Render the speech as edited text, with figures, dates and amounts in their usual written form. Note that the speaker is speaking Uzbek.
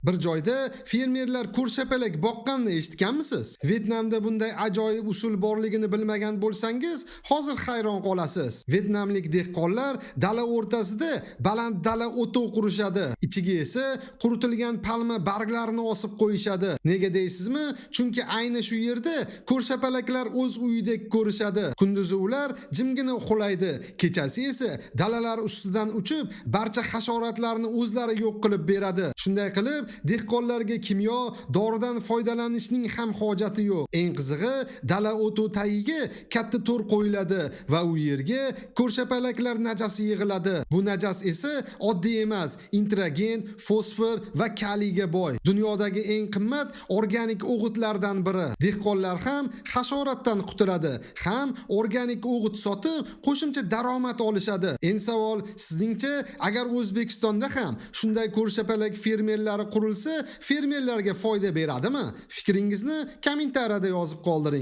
Bir joyda fermerlar ko'rshapalak boqqanini eshitganmisiz? Vyetnamda bunday ajoyib usul borligini bilmagan bo'lsangiz, hozir hayron qolasiz. Vyetnamlik dehqonlar dala o'rtasida baland dala o'tov qurishadi. Ichiga esa quritilgan palma barglarini osib qo'yishadi. Nega deysizmi? Chunki ayni shu yerda ko'rshapalaklar o'z uyidek ko'rishadi. Kunduzi ular jimgina uxlaydi, kechasi esa dalalar ustidan uchib, barcha hasharotlarni o'zlari yo'q qilib beradi. Shunday qilib, dehqonlarga kimyo, doridan foydalanishning ham hojati yo'q. Eng qizig'i, dala o'tu tagiga katta to'r qo'yiladi va u yerga ko'rshapalaklar najasi yig'iladi. Bu najas esa oddiy emas, intragen, fosfor va kaliyga boy. Dunyodagi eng qimmat organik o'g'itlardan biri. Dehqonlar ham hasharotdan qutuladi, ham organik o'g'it sotib, qo'shimcha daromad olishadi. Endi savol, sizningcha, agar O'zbekistonda ham shunday ko'rshapalak fermerlari qurilsa, fermerlarga foyda beradimi? Fikringizni kommentariyada yozib qoldiring.